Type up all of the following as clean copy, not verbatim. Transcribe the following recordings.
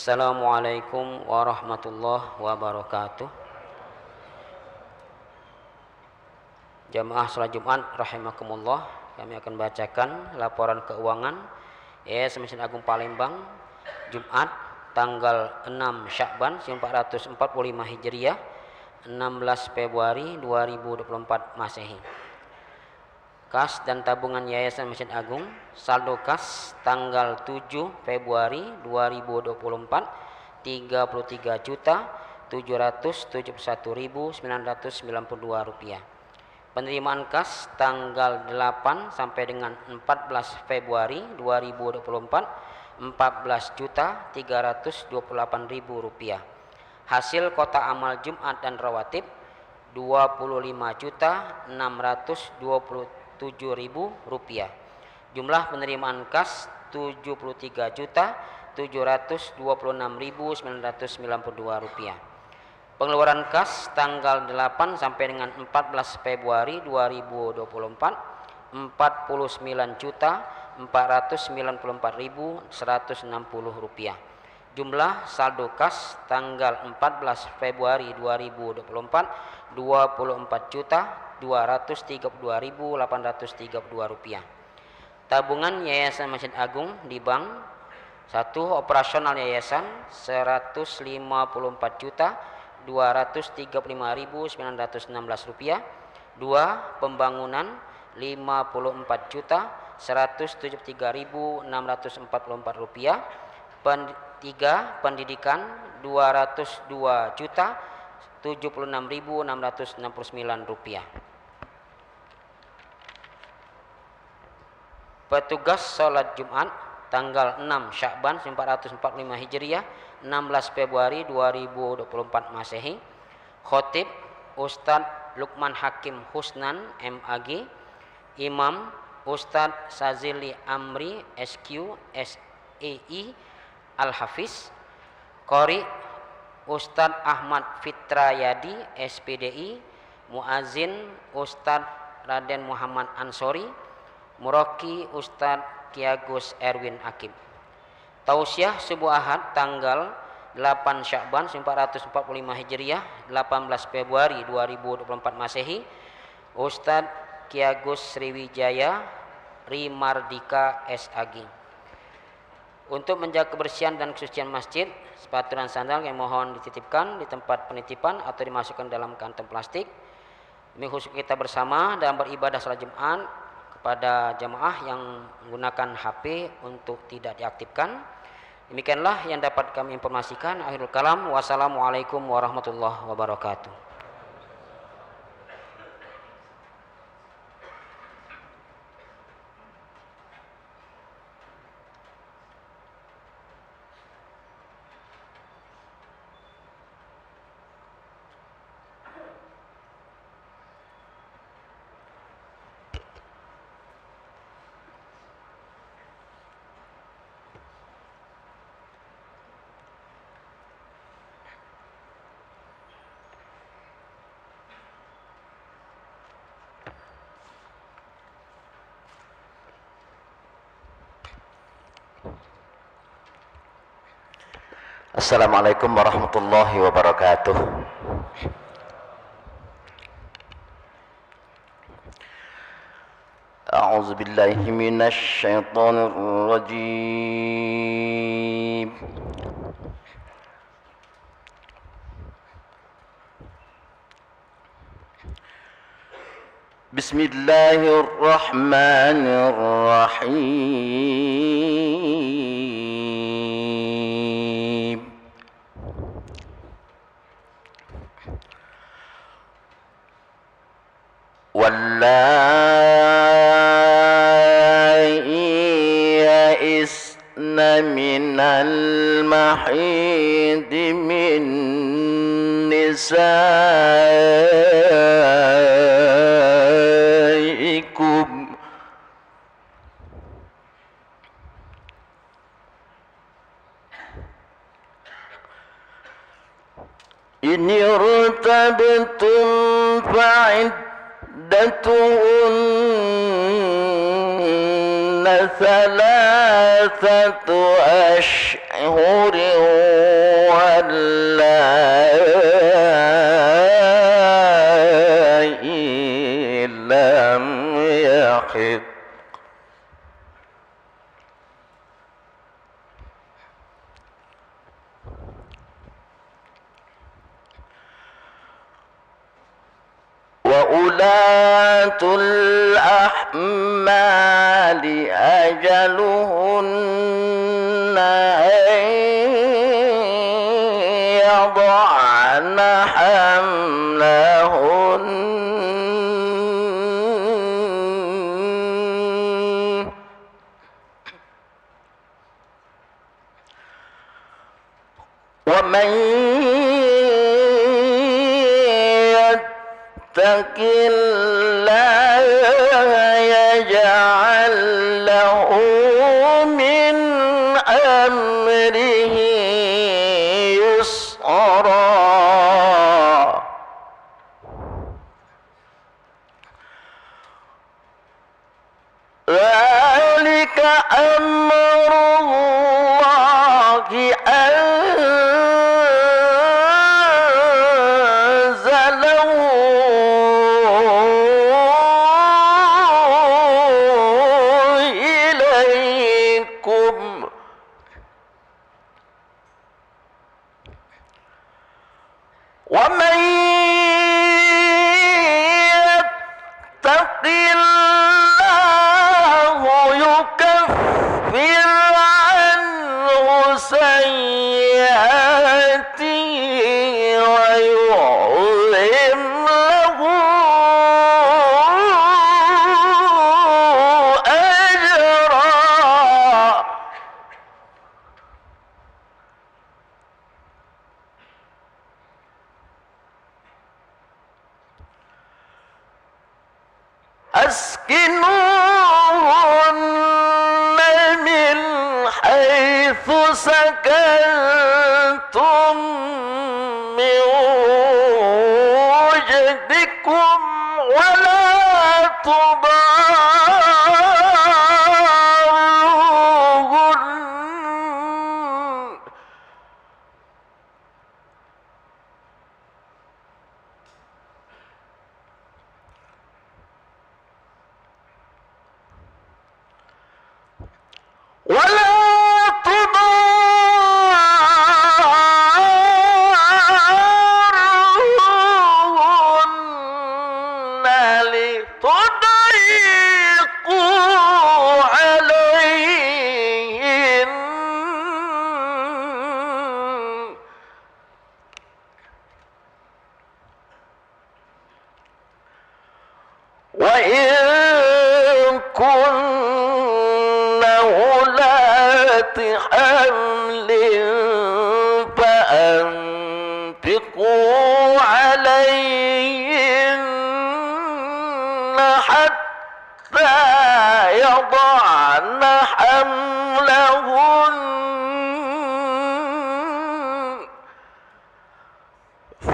Assalamualaikum warahmatullahi wabarakatuh. Jamaah salat Jumat rahimakumullah, kami akan bacakan laporan keuangan Yayasan Masjid Agung Palembang Jumat tanggal 6 Sya'ban 1445 Hijriah, 16 Februari 2024 Masehi. Kas dan tabungan Yayasan Masjid Agung, saldo kas tanggal 7 Februari 2024 33.771.992 rupiah. Penerimaan kas tanggal 8 sampai dengan 14 Februari 2024 14.328.000 rupiah. Hasil kota amal Jumat dan rawatib 25.627.000 rupiah. Jumlah penerimaan kas 73.726.992 rupiah. Pengeluaran kas tanggal 8 sampai dengan 14 Februari 2024 49.494.160 rupiah. Jumlah saldo kas tanggal 14 Februari 2024 24.232.832 rupiah. Tabungan Yayasan Masjid Agung di bank: 1. Operasional yayasan 154.235.916 rupiah. 2. Pembangunan 54.173.644 rupiah. 3. Pendidikan 202.076.669 rupiah. Petugas sholat Jumat tanggal 6 Sya'ban 1445 Hijriah, 16 Februari 2024 Masehi. Khotib Ustadz Lukman Hakim Husnan MAG. Imam Ustadz Sazili Amri SQ SEI Al-Hafiz. Qori Ustadz Ahmad Fitrayadi SPDI. Muazin Ustadz Raden Muhammad Ansori. Muraki Ustadz Kiagus Erwin Akib. Tausiah subuh Ahad tanggal 8 Sya'ban 1445 Hijriah, 18 Februari 2024 Masehi. Ustadz Kiagus Sriwijaya Rimardika SAG. Untuk menjaga kebersihan dan kesucian masjid, sepatu dan sandal yang mohon dititipkan di tempat penitipan atau dimasukkan dalam kantong plastik. Demi khusus kita bersama dalam beribadah salat Jumat, kepada jamaah yang menggunakan HP untuk tidak diaktifkan. Demikianlah yang dapat kami informasikan. Akhirul kalam. Wassalamualaikum warahmatullahi wabarakatuh. Assalamualaikum warahmatullahi wabarakatuh. A'udzu billahi minasy syaithanir rajim. Bismillahirrahmanirrahim. Wallai ya'isna minal mahidi min nisaikum in irtabtum fa'iddatuhunna thalathatu ashhur سحر واللائي لم يحض وأولاة الأحمال أجلهن أن يضعن حملهن ومن يتق الله يجعل له من أمره يسرا ذلك أمر الله أنزله إليكم ومن يتق الله يكفر عنه سيئاته ويعظم له أجرا أسكنوهن من حيث سكنتم من وجدكم ولا تضاروهن لتضيقوا عليهن وإن كن أولات حمل فأنفقوا عليهن حتى يضعن حملهن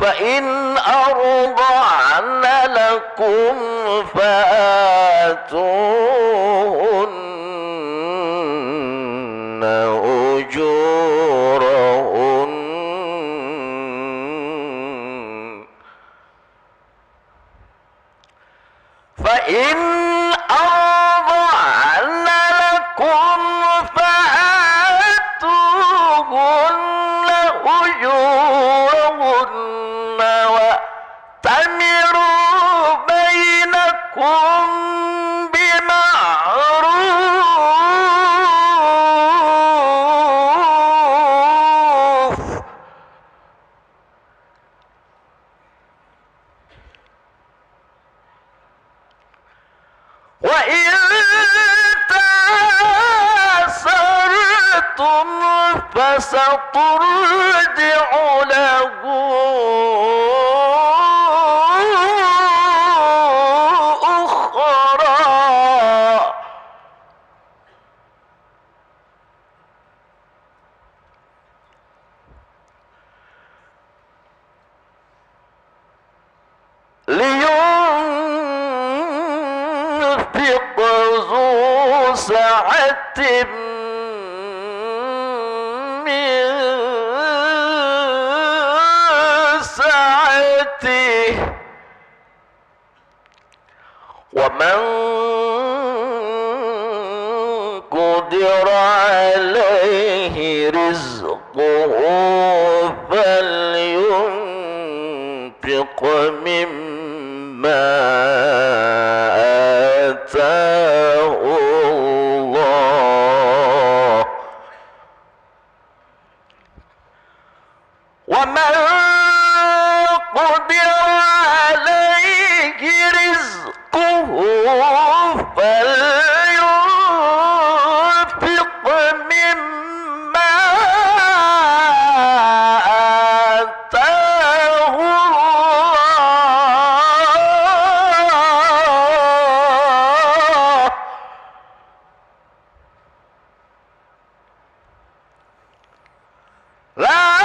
فإن أرضعن لكم فآتوهن أجورهن فإن أرضعن لكم فآتوهن أجورهن وأتمروا بينكم بمعروف وإن تَعَاسَرْتُمْ فسترجع له أخرى لينفق ذو سعة من آتاه الله ومن قدر عليه رزقه فلينفق مما آتاه الله لا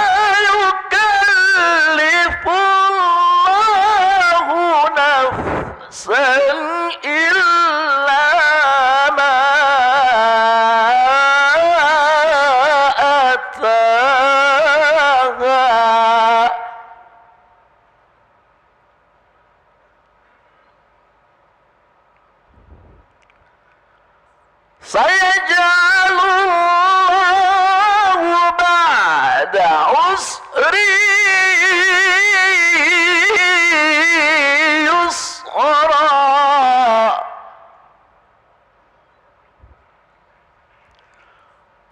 يكلف الله نفسا إلا ما أتاها سيجعل الله بعد عسر يسرا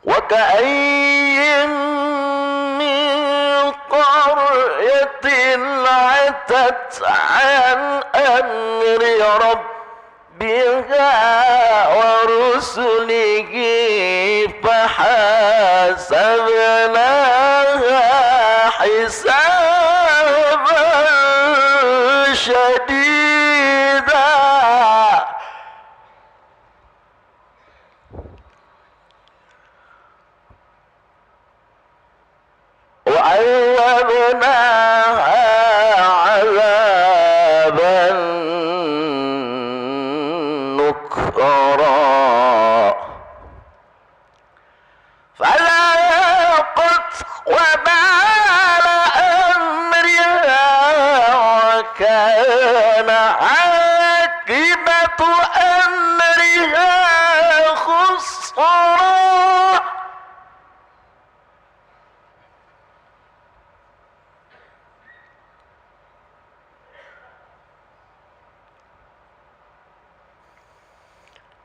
وكأي من قرية عتت عن أمر ربها ورسله فحاسبناها حسابا شديدا وعذبناها عذابا نكرا فذاقت وبال أمرها وكان عاقبة أمرها خسرا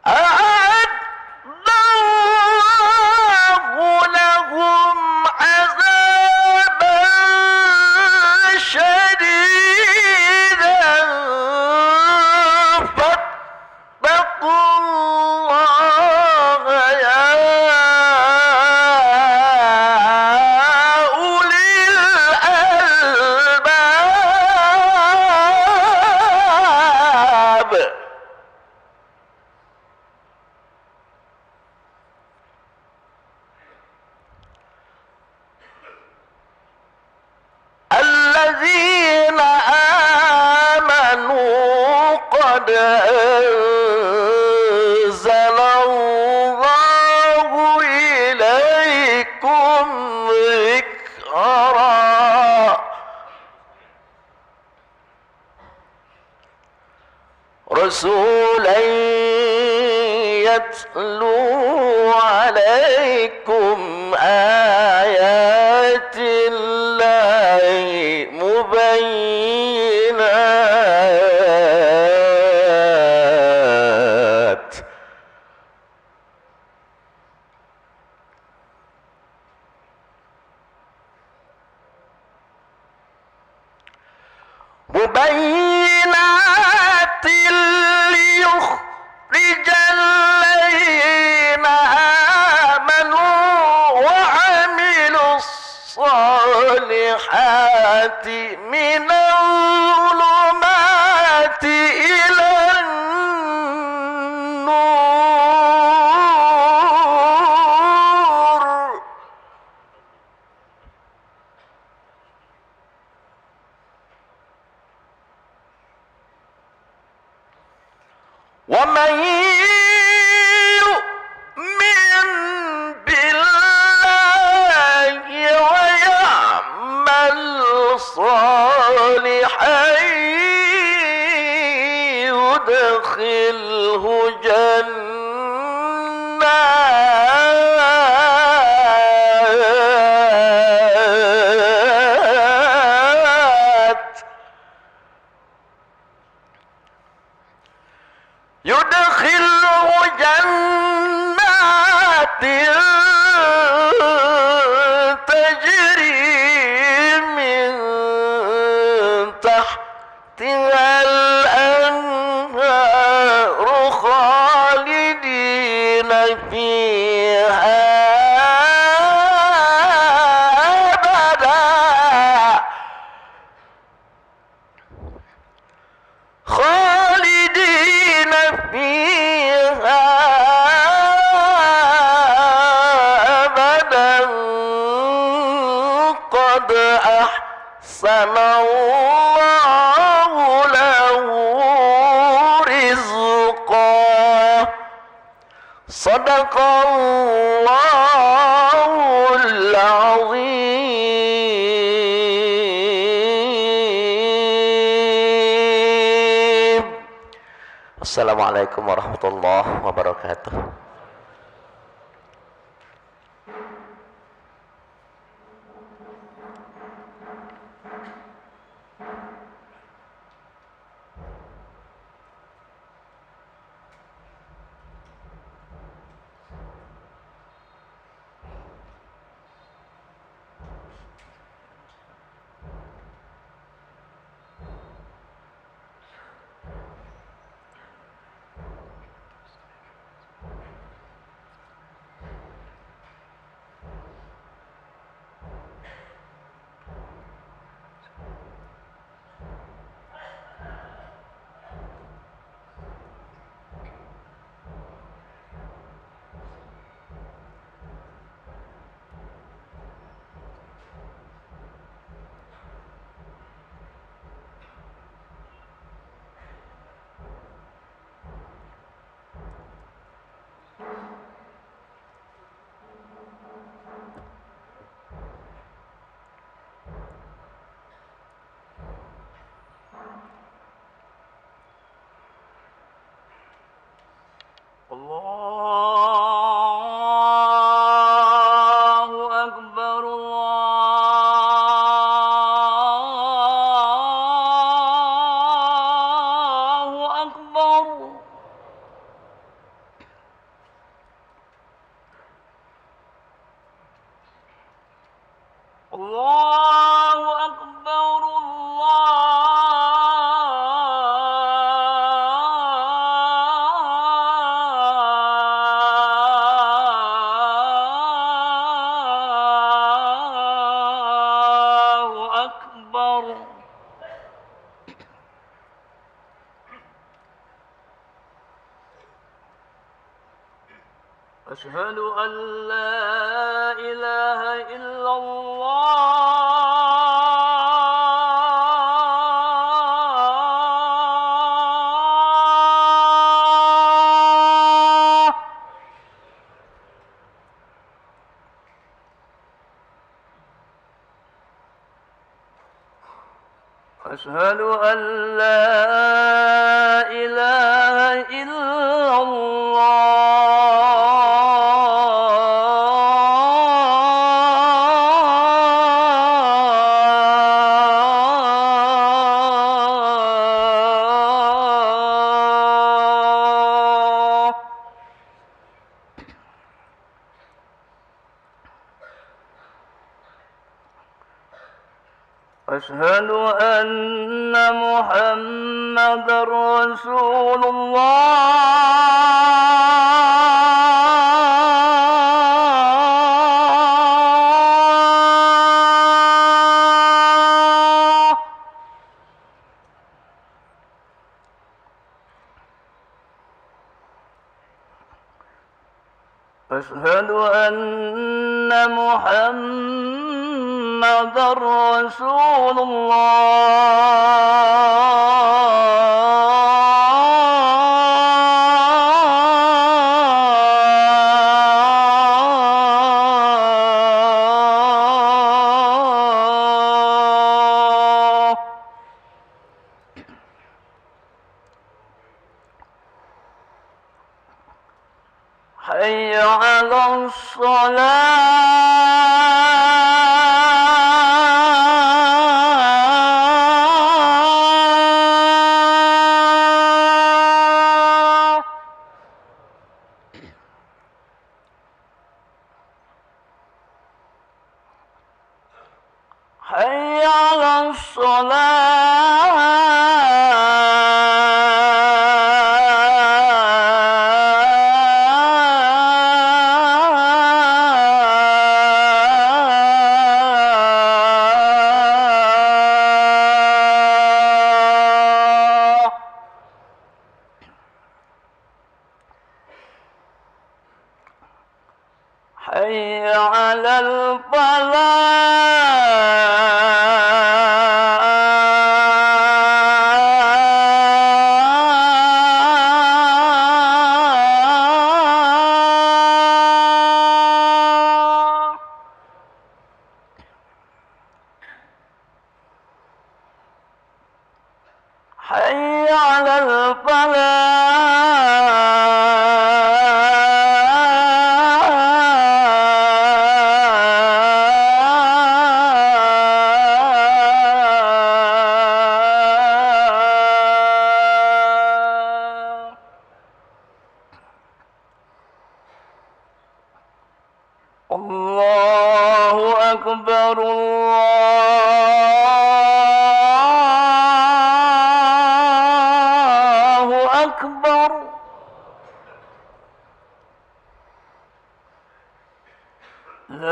أعد الله لهم عذابا شديدا فاتقوا الله يا أولي الألباب الذين آمنوا قد أنزل الله إليكم ذكرا رسولا يتلو عليكم آيات الله مبينات ليخرج الذين آمنوا وعملوا الصالحات من الظلمات إلى النور ومن يؤمن بالله ويعمل صالحا يدخله جنات تجري من تحتها الأنهار خالدين فيها أبدا خالدين فيها أبدا قد أحسن الله له رزقا صدق الله العظيم. السلام عليكم ورحمة الله وبركاته. الله أكبر الله أكبر. الله أكبر الله أكبر. أشهد أن لا إله إلا الله. أشهد أن لا إله إلا الله. أشهد أن محمدًا رسول الله. أشهد أن محمدًا رسول الله. حي على الصلاة. حي على الفلاح. حي على الفلاح. الله أكبر الله أكبر. لا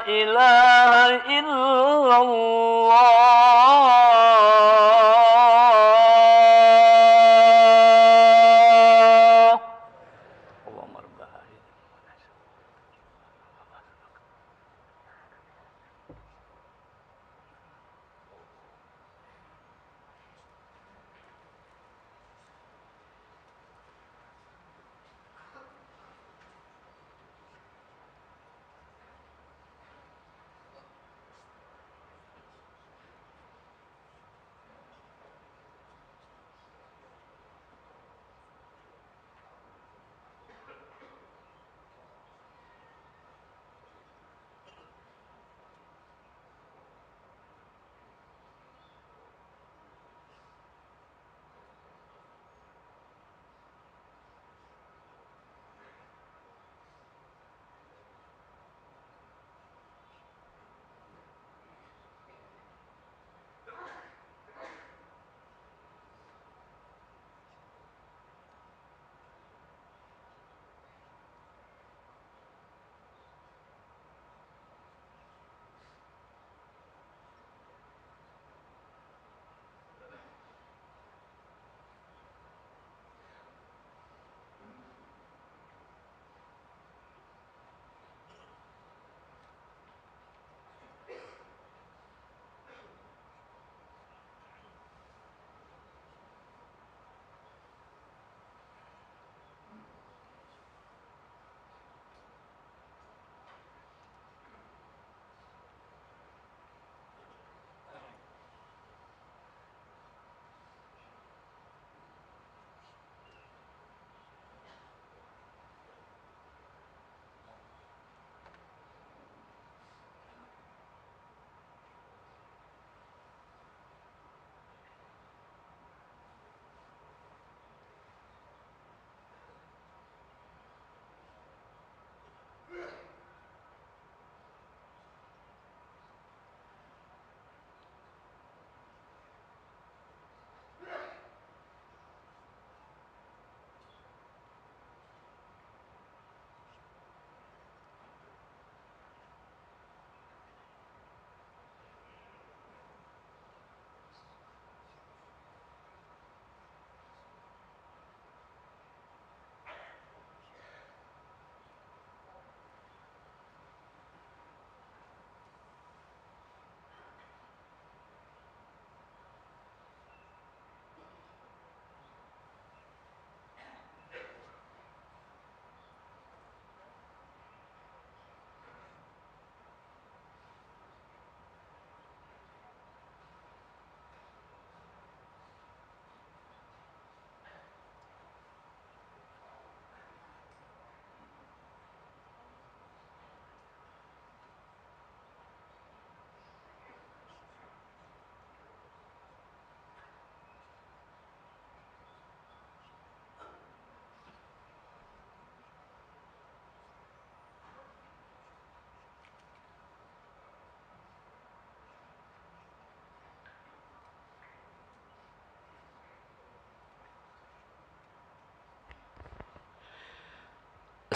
إله إلا الله. اللهم رب هذه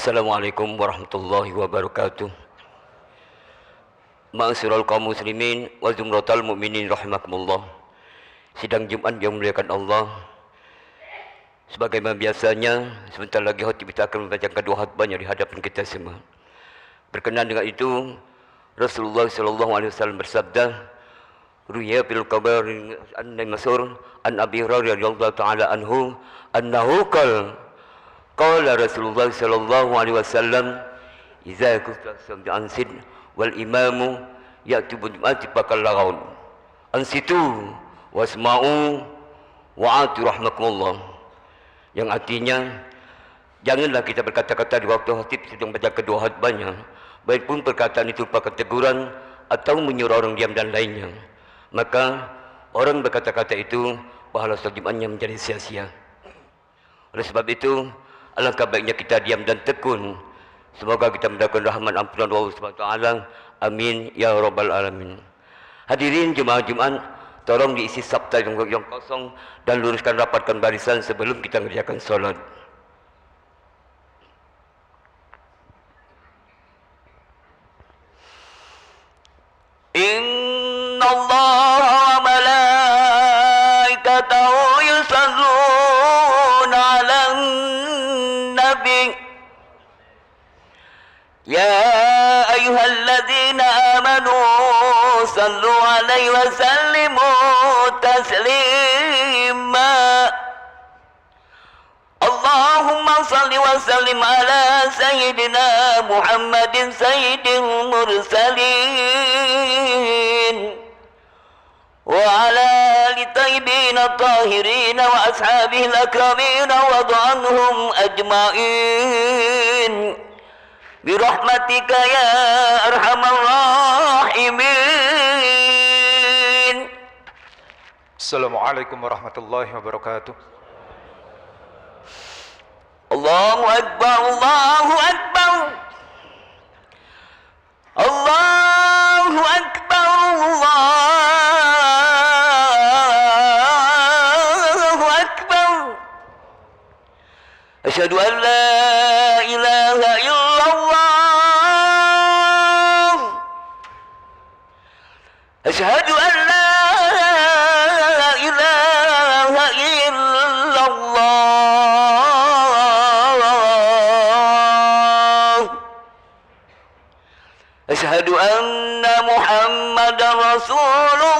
Assalamualaikum warahmatullahi wabarakatuh. Ma'asyiral kaum muslimin wa zumratal mu'minin rahimakumullah. Sidang Jumat yang memuliakan Allah. Sebagaimana biasanya, sebentar lagi khatib kita akan membacakan dua khutbahnya di hadapan kita semua. Berkenaan dengan itu, Rasulullah sallallahu alaihi wasallam bersabda, "Ruya fil kabar an Mas'ur an Abi Hurairah radhiyallahu taala anhu annahu qala Rasulullah sallallahu alaihi wasallam, idza kunta sab'an sid wal imamu ya'ti bil jum'ati fakallaghaun ansitu wasma'u wa'atu rahmakumullah." Yang artinya, janganlah kita berkata-kata di waktu khatib sedang baca kedua khutbahnya, baik pun perkataan itu berupa teguran atau menyuruh orang diam dan lainnya. Maka orang berkata-kata itu pahala solat Jumatnya menjadi sia-sia. Oleh sebab itu, alangkah baiknya kita diam dan tekun. Semoga kita mendapatkan rahmat ampunan Allah Subhanahu wa taala. Amin ya rabbal alamin. Hadirin jemaah Jumat, tolong diisi sabta yang kosong dan luruskan rapatkan barisan sebelum kita mengerjakan solat. Inna Allah wa malaikatahu yusalluna 'alan nabi. Ya ayyuhalladzina amanu sallu 'alaihi wa sallimu taslima. Allahumma salli wa sallim ala sayyidina Muhammadin sayyidil mursalin wa ala ali tayyibin at-tahirin wa ashabihi al-akramin wa anhum ajma'in birahmatika ya arhamar rahimin. Assalamualaikum warahmatullahi wabarakatuh. Allahu Akbar, Allahu Akbar, Allahu Akbar, Allahu Akbar. Asyhadu an la ilaha illallah. Asyhadu an la ilaha illallah. Asyhadu anna Muhammadar Rasulullah.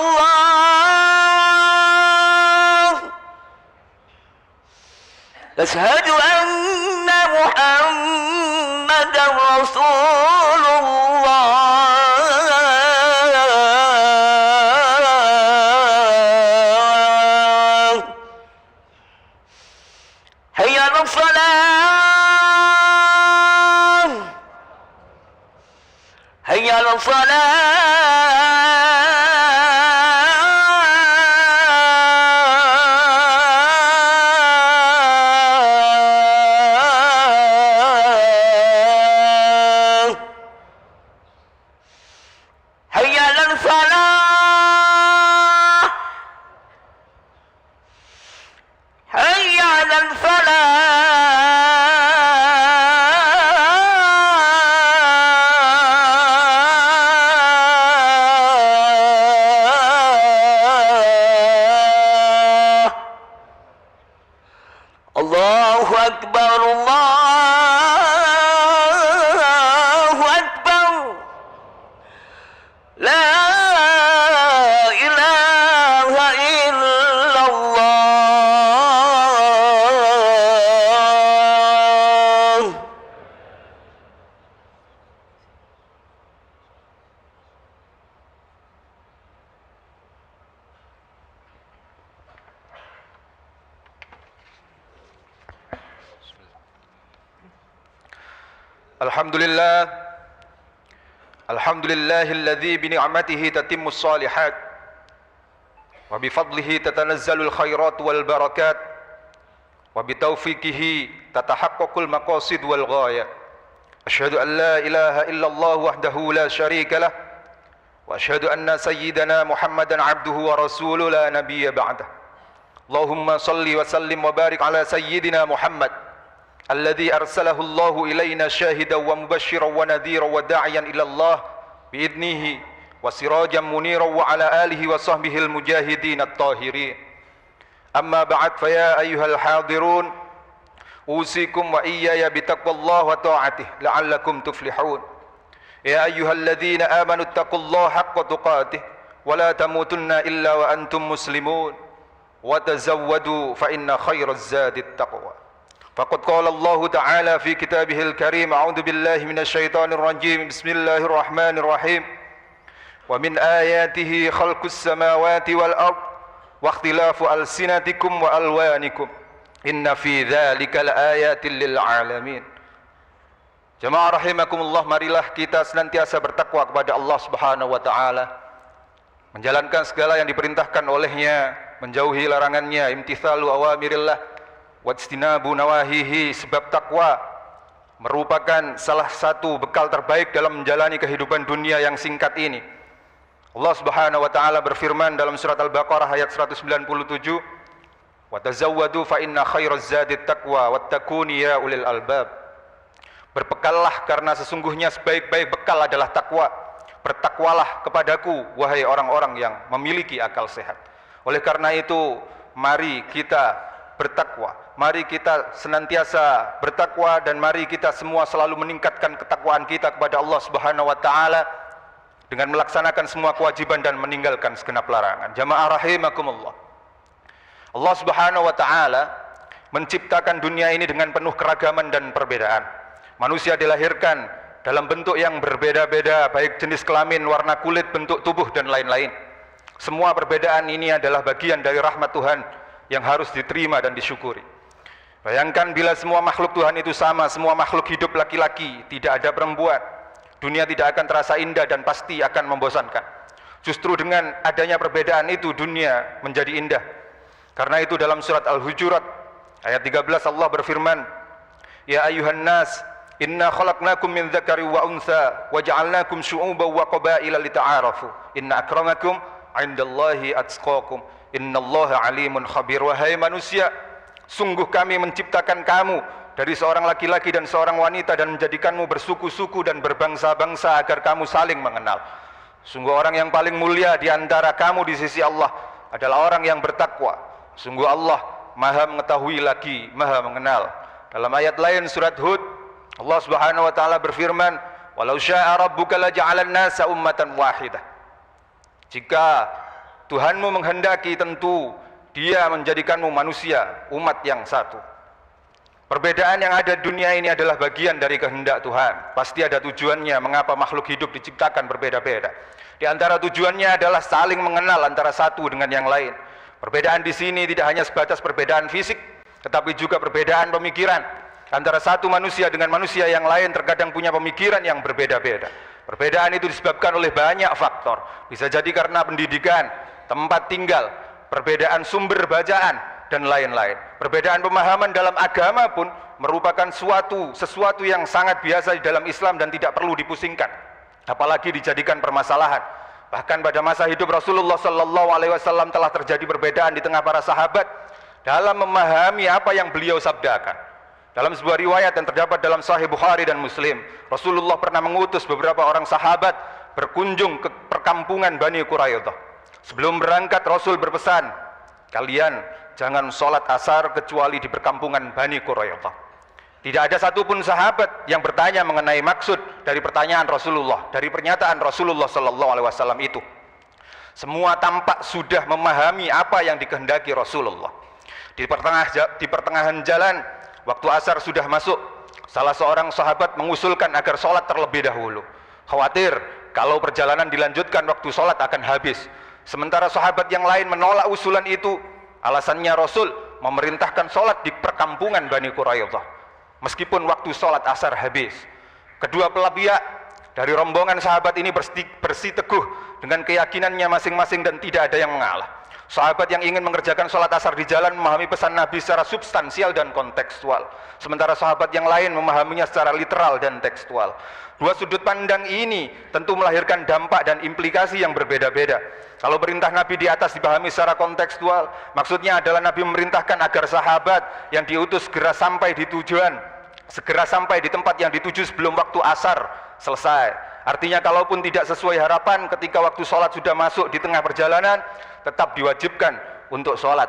Asyhadu anna Muhammadar Rasulullah. Hayya 'alas salah. Hayya 'alas salah. Hayya 'alas salah. Hayya 'alas salah. Allahu Akbar, Allahu Akbar. La ilaha illallah. Alhamdulillah. Alhamdulillahilladzi bi ni'matihi tatimmus shalihat wa bi fadlihi tatanazzalul khairat wal barakat wa bi taufiqihi tatahaqqaqul maqasid wal ghayat. Asyhadu an la ilaha illallah wahdahu la syarika lah wa asyhadu anna sayyidana Muhammadan abduhu wa rasuluhu la nabiyya ba'dah. Allahumma salli wa sallim wa barik ala sayyidina Muhammad الذي أرسله الله إلينا شاهدا ومبشرا ونذيرا وداعيا إلى الله بإذنه وسراجا منيرا وعلى آله وصحبه المجاهدين الطاهرين. أما بعد فيا أيها الحاضرون أوصيكم وإياي بتقوى الله وطاعته لعلكم تفلحون. يا أيها الذين آمنوا اتقوا الله حق تقاته ولا تموتن إلا وأنتم مسلمون وتزودوا فإن خير الزاد التقوى. فقد قال الله تعالى في كتابه الكريم أعوذ بالله من الشيطان الرجيم بسم الله الرحمن الرحيم ومن آياته خلق السماوات والأرض واختلاف ألسنتكم وألوانكم إن في ذلك لآيات للعالمين. Jemaah rahimakumullah, marilah kita senantiasa bertakwa kepada Allah Subhanahu wa taala, menjalankan segala yang diperintahkan olehnya, menjauhi larangannya, imtithalu awamirillah wajtinabu nawahihi, sebab takwa merupakan salah satu bekal terbaik dalam menjalani kehidupan dunia yang singkat ini. Allah Subhanahu wa taala berfirman dalam surat Al-Baqarah ayat 197, "Wa tazawwadu fa inna khairaz zadit taqwa wattaquni ya ulil albab." Berbekallah karena sesungguhnya sebaik-baik bekal adalah takwa. Bertakwalah kepadaku wahai orang-orang yang memiliki akal sehat. Oleh karena itu, mari kita bertakwa. Mari kita senantiasa bertakwa dan mari kita semua selalu meningkatkan ketakwaan kita kepada Allah Subhanahu wa taala dengan melaksanakan semua kewajiban dan meninggalkan segenap larangan. Jamaah rahimakumullah. Allah Subhanahu wa taala menciptakan dunia ini dengan penuh keragaman dan perbedaan. Manusia dilahirkan dalam bentuk yang berbeda-beda, baik jenis kelamin, warna kulit, bentuk tubuh, dan lain-lain. Semua perbedaan ini adalah bagian dari rahmat Tuhan yang harus diterima dan disyukuri. Bayangkan bila semua makhluk Tuhan itu sama, semua makhluk hidup laki-laki, tidak ada perempuan, dunia tidak akan terasa indah dan pasti akan membosankan. Justru dengan adanya perbedaan itu dunia menjadi indah. Karena itu dalam surat Al-Hujurat ayat 13 Allah berfirman, "Ya ayuhan nas, inna khalaqnakum min dzakari wa untha wa ja'alnakum syu'uban wa qabaila lita'arafu inna akramakum 'indallahi atqakum innallaha 'alimun khabir." Wahai manusia, sungguh kami menciptakan kamu dari seorang laki-laki dan seorang wanita dan menjadikanmu bersuku-suku dan berbangsa-bangsa agar kamu saling mengenal. Sungguh orang yang paling mulia di antara kamu di sisi Allah adalah orang yang bertakwa. Sungguh Allah Maha mengetahui lagi Maha mengenal. Dalam ayat lain surat Hud, Allah Subhanahu wa taala berfirman, "Walau syaa rabbuka laja'alan nasa ummatan wahidah." Jika Tuhanmu menghendaki, tentu Dia menjadikanmu manusia, umat yang satu. Perbedaan yang ada di dunia ini adalah bagian dari kehendak Tuhan. Pasti ada tujuannya mengapa makhluk hidup diciptakan berbeda-beda. Di antara tujuannya adalah saling mengenal antara satu dengan yang lain. Perbedaan di sini tidak hanya sebatas perbedaan fisik, tetapi juga perbedaan pemikiran. Antara satu manusia dengan manusia yang lain terkadang punya pemikiran yang berbeda-beda. Perbedaan itu disebabkan oleh banyak faktor. Bisa jadi karena pendidikan, tempat tinggal, perbedaan sumber bacaan, dan lain-lain. Perbedaan pemahaman dalam agama pun merupakan sesuatu yang sangat biasa di dalam Islam dan tidak perlu dipusingkan, apalagi dijadikan permasalahan. Bahkan pada masa hidup Rasulullah SAW telah terjadi perbedaan di tengah para sahabat dalam memahami apa yang beliau sabdakan. Dalam sebuah riwayat yang terdapat dalam Sahih Bukhari dan Muslim, Rasulullah pernah mengutus beberapa orang sahabat berkunjung ke perkampungan Bani Quraidah. Sebelum berangkat, Rasul berpesan, "Kalian jangan sholat asar kecuali di perkampungan Bani Quraidah." Tidak ada satupun sahabat yang bertanya mengenai maksud dari pertanyaan Rasulullah, dari pernyataan Rasulullah SAW itu. Semua tampak sudah memahami apa yang dikehendaki Rasulullah. Di pertengahan jalan, waktu asar sudah masuk, salah seorang sahabat mengusulkan agar sholat terlebih dahulu. Khawatir kalau perjalanan dilanjutkan waktu sholat akan habis. Sementara sahabat yang lain menolak usulan itu. Alasannya Rasul memerintahkan sholat di perkampungan Bani Quraidah meskipun waktu sholat asar habis. Kedua belah pihak dari rombongan sahabat ini bersiteguh dengan keyakinannya masing-masing dan tidak ada yang mengalah. Sahabat yang ingin mengerjakan sholat asar di jalan memahami pesan Nabi secara substansial dan kontekstual, sementara sahabat yang lain memahaminya secara literal dan tekstual. Dua sudut pandang ini tentu melahirkan dampak dan implikasi yang berbeda-beda. Kalau perintah Nabi di atas dipahami secara kontekstual, maksudnya adalah Nabi memerintahkan agar sahabat yang diutus segera sampai di tujuan segera sampai di tempat yang dituju sebelum waktu asar selesai. Artinya kalaupun tidak sesuai harapan ketika waktu sholat sudah masuk di tengah perjalanan, tetap diwajibkan untuk sholat.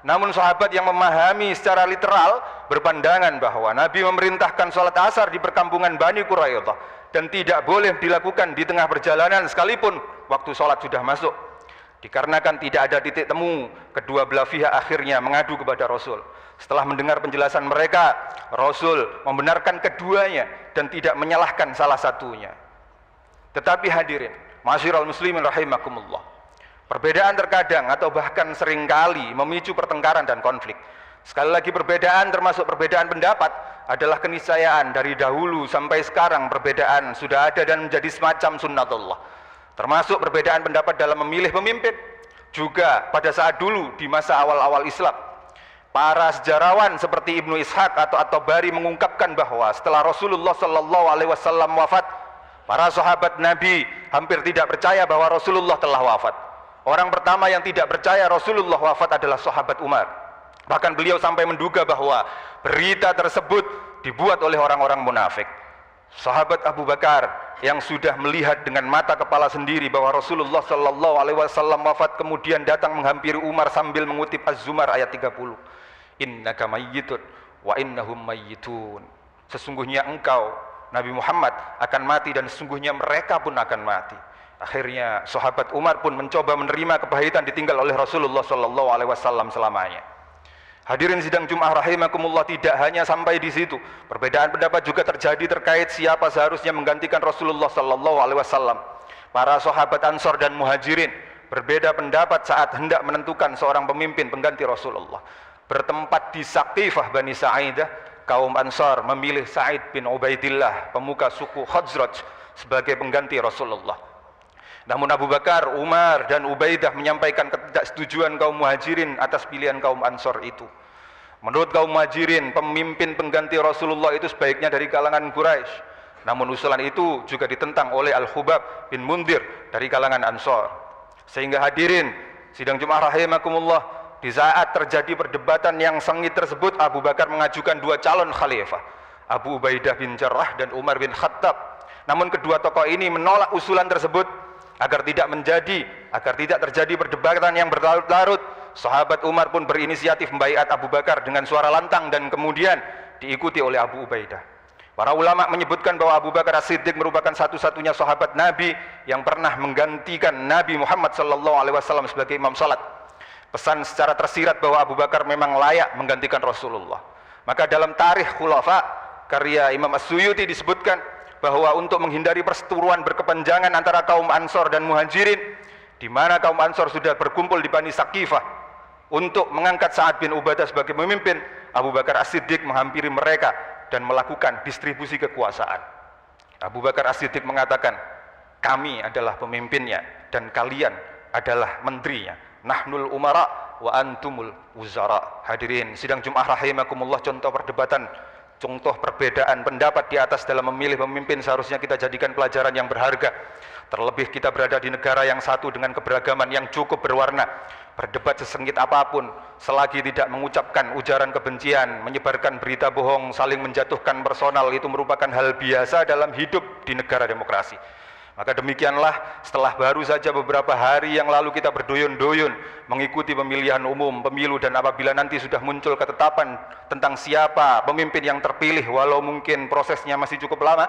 Namun sahabat yang memahami secara literal berpandangan bahwa Nabi memerintahkan sholat asar di perkampungan Bani Quraidah dan tidak boleh dilakukan di tengah perjalanan sekalipun waktu sholat sudah masuk. Dikarenakan tidak ada titik temu, kedua belah pihak akhirnya mengadu kepada Rasul. Setelah mendengar penjelasan mereka, Rasul membenarkan keduanya dan tidak menyalahkan salah satunya. Tetapi hadirin, ma'asyiral muslimin rahimakumullah, perbedaan terkadang atau bahkan seringkali memicu pertengkaran dan konflik. Sekali lagi, perbedaan termasuk perbedaan pendapat adalah keniscayaan dari dahulu sampai sekarang. Perbedaan sudah ada dan menjadi semacam sunnatullah. Termasuk perbedaan pendapat dalam memilih pemimpin. Juga pada saat dulu di masa awal-awal Islam, para sejarawan seperti Ibnu Ishaq atau At-Tabari mengungkapkan bahwa setelah Rasulullah SAW wafat, para sahabat Nabi hampir tidak percaya bahwa Rasulullah telah wafat. Orang pertama yang tidak percaya Rasulullah wafat adalah sahabat Umar. Bahkan beliau sampai menduga bahwa berita tersebut dibuat oleh orang-orang munafik. Sahabat Abu Bakar yang sudah melihat dengan mata kepala sendiri bahwa Rasulullah SAW wafat, kemudian datang menghampiri Umar sambil mengutip Az-Zumar ayat 30. Innaka mayyitun wa innahum mayyitun. Sesungguhnya engkau Nabi Muhammad akan mati dan sesungguhnya mereka pun akan mati. Akhirnya sahabat Umar pun mencoba menerima kepahitan ditinggal oleh Rasulullah SAW selamanya. Hadirin sidang Jumat rahimakumullah, tidak hanya sampai di situ. Perbedaan pendapat juga terjadi terkait siapa seharusnya menggantikan Rasulullah SAW. Para sahabat Ansor dan Muhajirin berbeda pendapat saat hendak menentukan seorang pemimpin pengganti Rasulullah. Bertempat di Saqifah Bani Sa'idah, kaum Ansar memilih Sa'id bin Ubaidillah, pemuka suku Khazraj, sebagai pengganti Rasulullah. Namun Abu Bakar, Umar, dan Ubaidah menyampaikan ketidaksetujuan kaum Muhajirin atas pilihan kaum Ansar itu. Menurut kaum Muhajirin, pemimpin pengganti Rasulullah itu sebaiknya dari kalangan Quraisy. Namun usulan itu juga ditentang oleh Al-Khubab bin Mundir dari kalangan Ansar. Sehingga hadirin sidang Jumat rahimakumullah, di saat terjadi perdebatan yang sengit tersebut, Abu Bakar mengajukan dua calon khalifah, Abu Ubaidah bin Jarrah dan Umar bin Khattab. Namun kedua tokoh ini menolak usulan tersebut agar tidak terjadi perdebatan yang berlarut-larut. Sahabat Umar pun berinisiatif membaiat Abu Bakar dengan suara lantang dan kemudian diikuti oleh Abu Ubaidah. Para ulama menyebutkan bahwa Abu Bakar As-Siddiq merupakan satu-satunya sahabat Nabi yang pernah menggantikan Nabi Muhammad SAW sebagai imam salat. Pesan secara tersirat bahwa Abu Bakar memang layak menggantikan Rasulullah. Maka dalam Tarikh Khulafa karya Imam As-Suyuti disebutkan bahwa untuk menghindari perseteruan berkepanjangan antara kaum Ansor dan Muhajirin, di mana kaum Ansor sudah berkumpul di Bani Saqifah untuk mengangkat Sa'ad bin Ubadah sebagai pemimpin, Abu Bakar As-Siddiq menghampiri mereka dan melakukan distribusi kekuasaan. Abu Bakar As-Siddiq mengatakan, kami adalah pemimpinnya dan kalian adalah menterinya. Nahnul umara wa antumul wuzara. Hadirin sidang Jumat rahimakumullah, contoh perbedaan pendapat di atas dalam memilih pemimpin seharusnya kita jadikan pelajaran yang berharga. Terlebih kita berada di negara yang satu dengan keberagaman yang cukup berwarna. Berdebat sesengit apapun, selagi tidak mengucapkan ujaran kebencian, menyebarkan berita bohong, saling menjatuhkan personal, itu merupakan hal biasa dalam hidup di negara demokrasi. Maka demikianlah, setelah baru saja beberapa hari yang lalu kita berduyun-duyun mengikuti pemilihan umum, pemilu, dan apabila nanti sudah muncul ketetapan tentang siapa pemimpin yang terpilih, walau mungkin prosesnya masih cukup lama,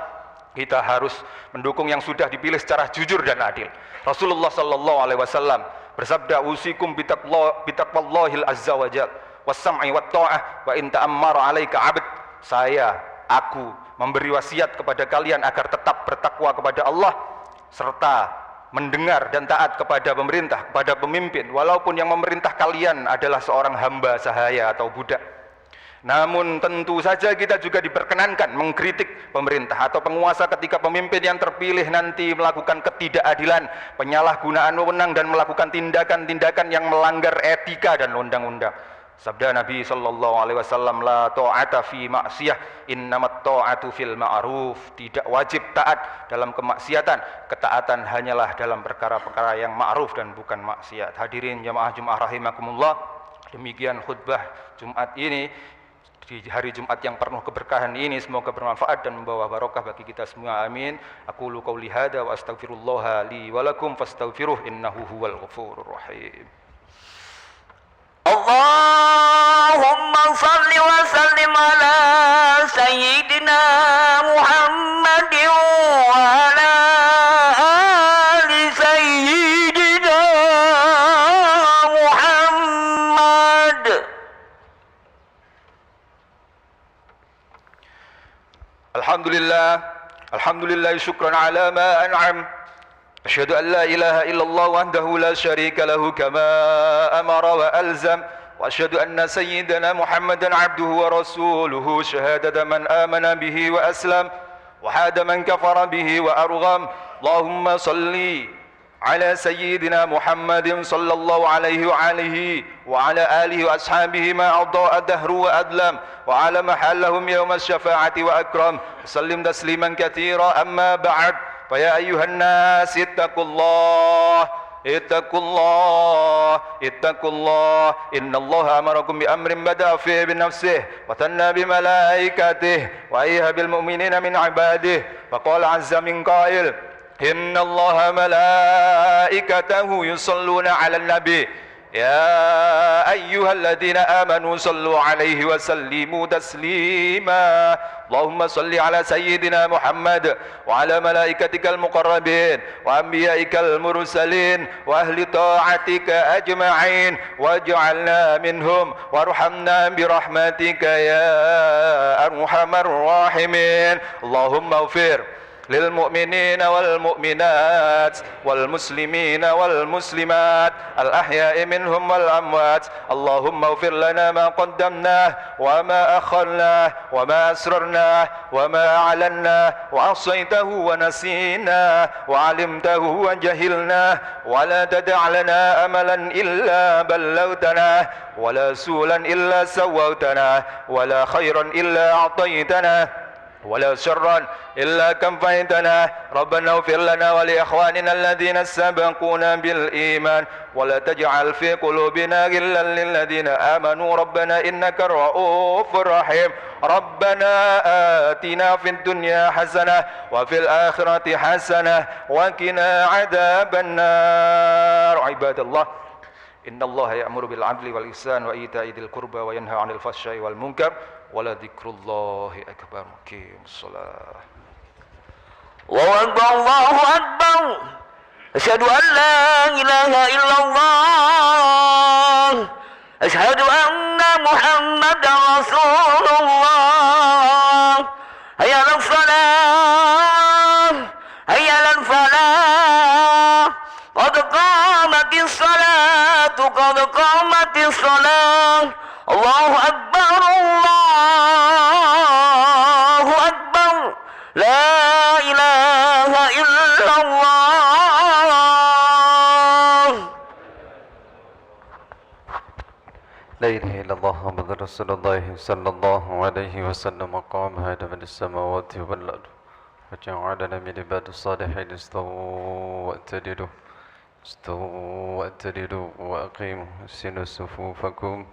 kita harus mendukung yang sudah dipilih secara jujur dan adil. Rasulullah SAW bersabda, usikum bitaqwallahil azza wa jal wassam'i wat ta'ah wa in ta'ammara 'alaika 'abd. Aku memberi wasiat kepada kalian agar tetap bertakwa kepada Allah serta mendengar dan taat kepada pemerintah, kepada pemimpin, walaupun yang memerintah kalian adalah seorang hamba sahaya atau budak. Namun tentu saja kita juga diperkenankan mengkritik pemerintah atau penguasa ketika pemimpin yang terpilih nanti melakukan ketidakadilan, penyalahgunaan wewenang, dan melakukan tindakan-tindakan yang melanggar etika dan undang-undang. Sabda Nabi SAW, la ta'ata fi ma'siyah, innamat ta'atu fil ma'ruf. Tidak wajib taat dalam kemaksiatan, ketaatan hanyalah dalam perkara-perkara yang ma'ruf dan bukan maksiat. Hadirin jamaah Jumat rahimakumullah, demikian khutbah Jumat ini di hari Jumat yang penuh keberkahan ini semoga bermanfaat dan membawa barokah bagi kita semua. Amin. Aqulu qauli hadza wa astaghfirullah li wa lakum fastaghfiruh innahu huwal ghafurur rahim. Allahumma salli wa sallim ala sayyidina Muhammadin wa ala ali sayyidina Muhammad. Alhamdulillah syukran ala ma an'am. Asyhadu an la ilaha illallah wahdahu la syarika lahu kama amara wa alzam. Wa asyhadu anna sayyidana Muhammadan abduhu wa rasuluhu syahadata man amana bihi wa aslam wa hada man kafara bihi wa argham. Allahumma salli ala sayyidina Muhammadin sallallahu alaihi wa alihi wa ala alihi wa ashabihi ma adha'a dahru wa adlam wa ala mahallahum yawm asy-syafa'ati wa akram. Sallim tasliman katsira amma ba'd. فيا أيها الناس اتقوا الله إن الله أمركم بأمر بدأ فيه بنفسه وثنى بملائكته وأيها بالمؤمنين من عباده فقال عز من قائل إن الله ملائكته يصلون على النبي يا أيها الذين آمنوا صلوا عليه وسلموا تسليما. اللهم صل على سيدنا محمد وعلى ملائكتك المقربين وأنبيائك المرسلين وأهل طاعتك أجمعين واجعلنا منهم وارحمنا برحمتك يا أرحم الراحمين. اللهم اغفر للمؤمنين والمؤمنات والمسلمين والمسلمات الأحياء منهم والأموات. اللهم اغفر لنا ما قدمناه وما أخرناه وما أسررناه وما أعلناه وعصيته ونسيناه وعلمته وجهلناه ولا تدع لنا أملا إلا بلغتناه ولا سولا إلا سووتناه ولا خيرا إلا أعطيتناه ولا شرا إلا كفيتنا. ربنا اغفر لنا ولإخواننا الذين سبقونا بالإيمان ولا تجعل في قلوبنا غلا للذين آمنوا ربنا إنك رؤوف رحيم. ربنا آتنا في الدنيا حسنة وفي الآخرة حسنة وقنا عذاب النار. عباد الله إن الله يأمر بالعدل والإحسان وإيتاء ذي القربى وينهى عن الفحشاء والمنكر ولذكر الله أكبر. قيموا الصلاة. الله أكبر. أشهد أن لا إله إلا الله. أشهد أن محمدا رسول الله. هيا على الصلاة هيا على الفلاح قد قامت الصلاة قد قامت الصلاة. الله أكبر الله أكبر لا إله إلا الله. لا إله إلا الله محمد رسول الله صلى الله عليه وسلم. قام هذا من السماوات والأرض وجعلنا من عباد الصالحين. استووا واعتدلوا وأقيموا أحسنوا صفوفكم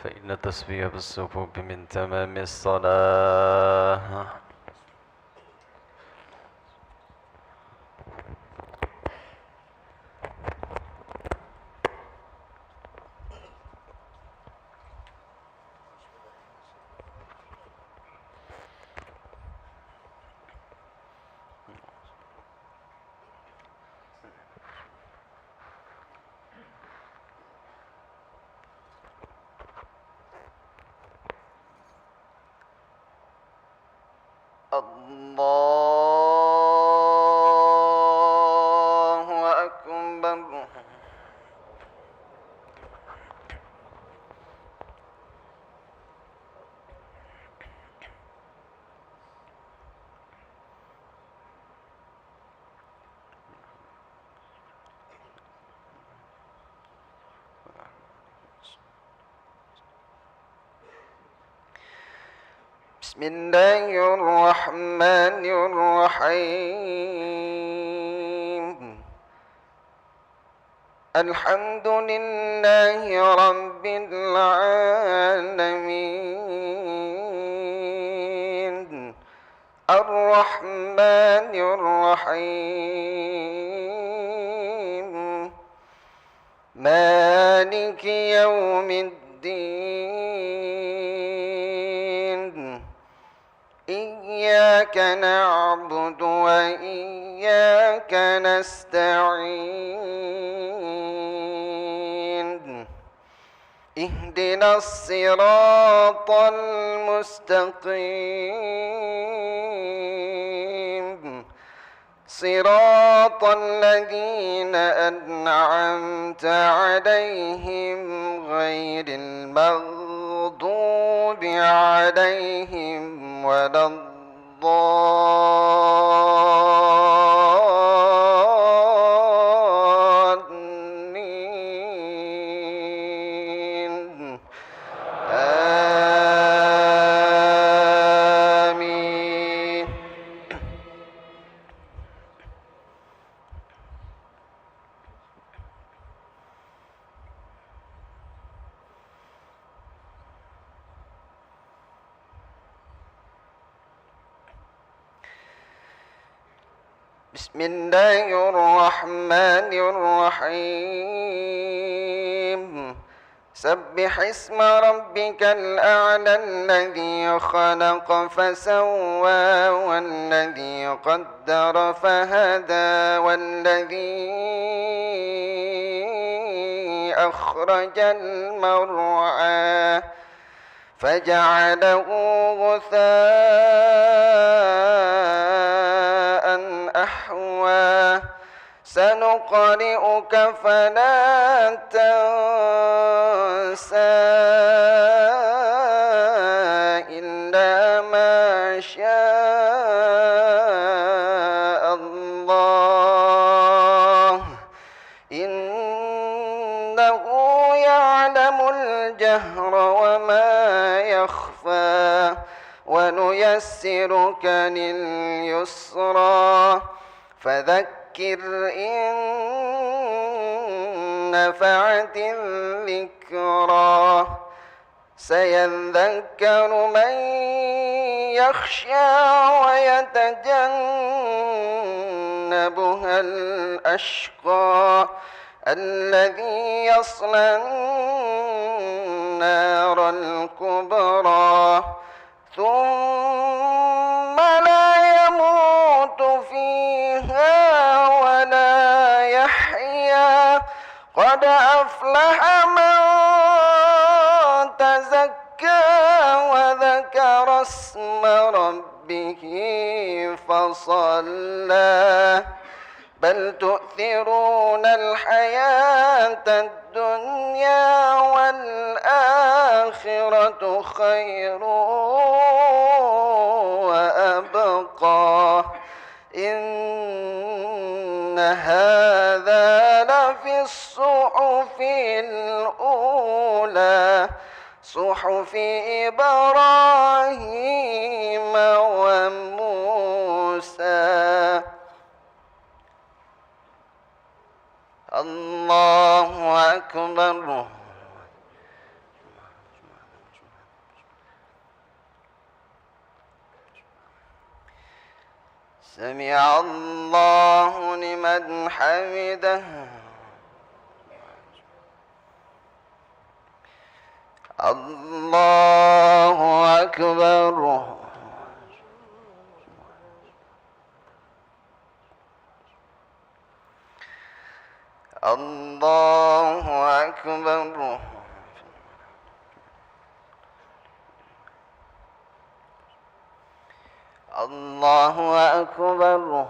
فإن التسوية بالصفوف من تمام الصلاة. الله أكبر. بسم الله الرحمن الرحيم. الحمد لله رب العالمين الرحمن الرحيم مالك يوم الدين إياك نعبد وإياك نستعين اهدنا الصراط المستقيم صراط الذين أنعمت عليهم غير المغضوب عليهم ولا الضالين آمين. بسم الله الرحمن الرحيم سبح اسم ربك الأعلى الذي خلق فسوى والذي قدر فهدى والذي أخرج المرعى فجعله غثاء أحوى سنقرئك فلا تنسى إلا ما شاء الله إنه يعلم الجهر وما يخفى ونيسرك لليسرى فذكر إن نفعت الذكرى سيذكر من يخشى ويتجنبها الأشقى الذي يصلى النار الكبرى ثم لا يموت فيها ولا يحيا قد أفلح من تزكى وذكر اسم ربه فصلى بل تؤثرون الحياة الدنيا والآخرة خير وأبقى إن هذا لفي الصحف الأولى صحف إبراهيم وموسى. الله أكبر. سمع الله لمن حمده. الله أكبر. الله أكبر. الله أكبر.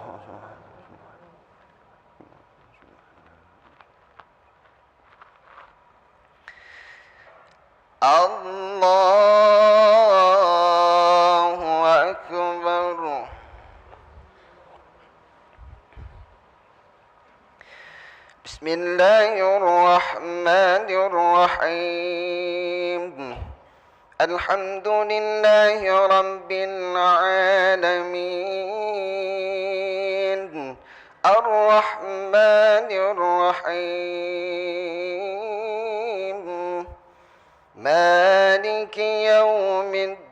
الله أكبر. بسم الله الرحمن الرحيم الحمد لله رب العالمين الرحمن الرحيم مالك يوم الدين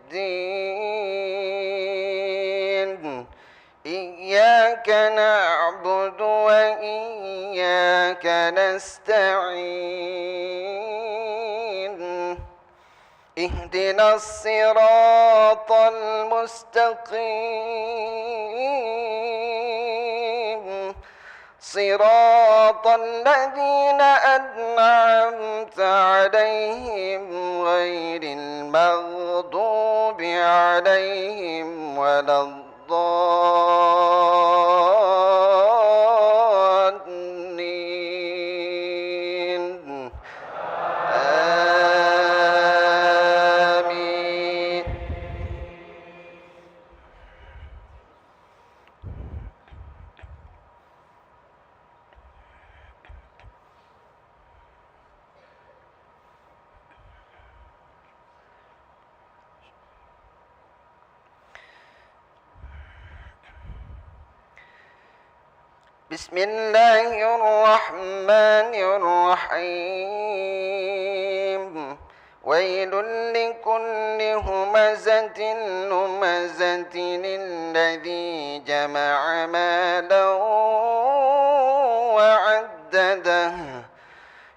إياك نعبد وإياك نستعين اهدنا الصراط المستقيم صراط الذين أنعمت عليهم غير المغضوب عليهم ولا الضالين آمين. بسم الله الرحمن الرحيم ويل لكل همزة لمزة الذي جمع مالا وعدده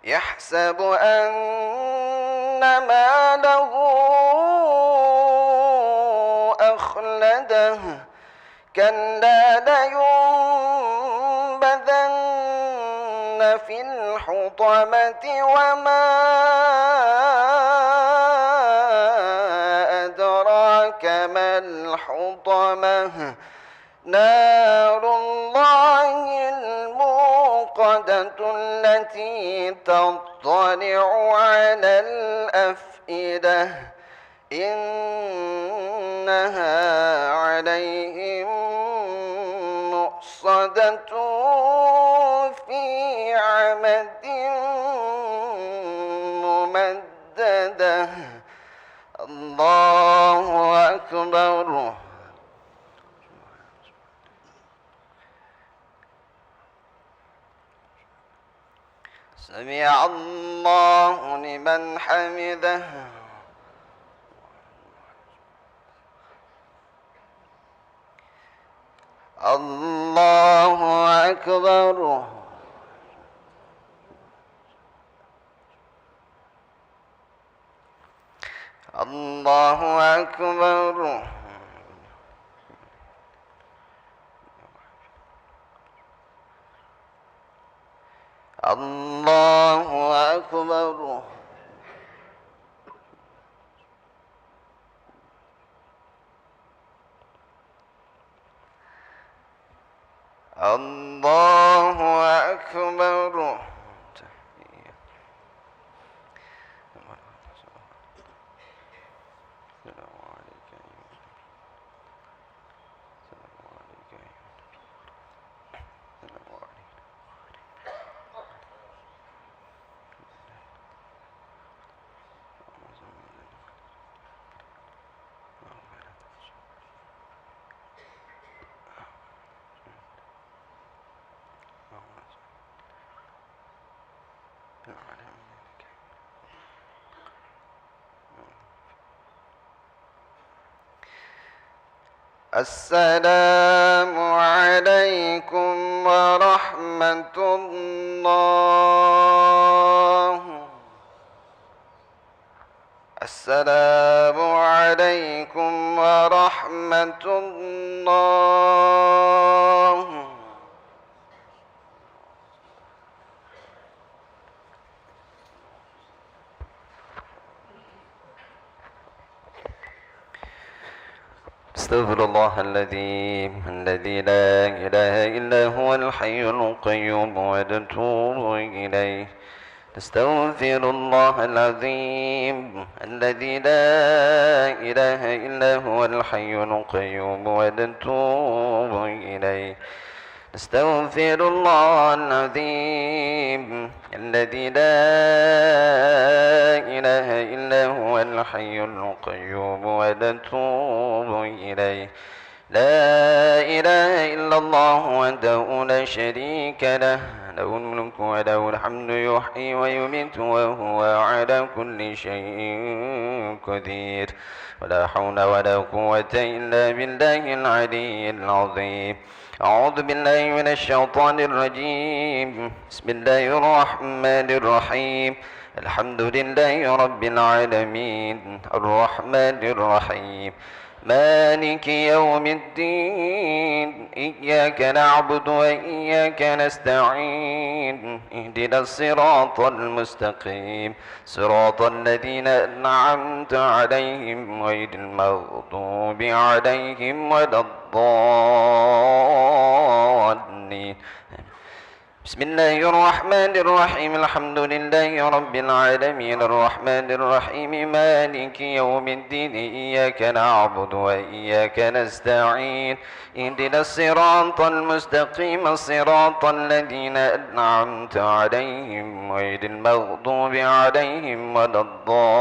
يحسب أن ماله أخلده كلا لينبذن في الحطمة وما أدراك ما الحطمة نار الله الموقدة التي تطلع على الأفئدة إنها عليهم مؤصدة في عمد ممددة الله أكبر. سمع الله لمن حمده. الله أكبر. الله أكبر. الله أكبر. الله أكبر. السلام عليكم ورحمة الله. السلام عليكم ورحمة الله. استغفر الله الذي لا إله إلا هو الحي القيوم ونتوب إليه. نستغفر الله العظيم الذي لا إله إلا هو الحي القيوم ونتوب إليه. نستغفر الله العظيم الذي لا إله إلا هو الحي القيوم ونتوب إليه. لا إله إلا الله وحده لا شريك له له الملك وله الحمد يحيي ويميت وهو على كل شيء قدير. ولا حول ولا قوة إلا بالله العلي العظيم. أعوذ بالله من الشيطان الرجيم. بسم الله الرحمن الرحيم. الحمد لله رب العالمين الرحمن الرحيم مالك يوم الدين إياك نعبد وإياك نستعين اهدنا الصراط المستقيم صراط الذين أنعمت عليهم غير المغضوب عليهم ولا الضالين. بسم الله الرحمن الرحيم. الحمد لله رب العالمين الرحمن الرحيم مالك يوم الدين إياك نعبد وإياك نستعين اهدنا الصراط المستقيم صراط الذين أنعمت عليهم غير المغضوب عليهم ولا الضالين.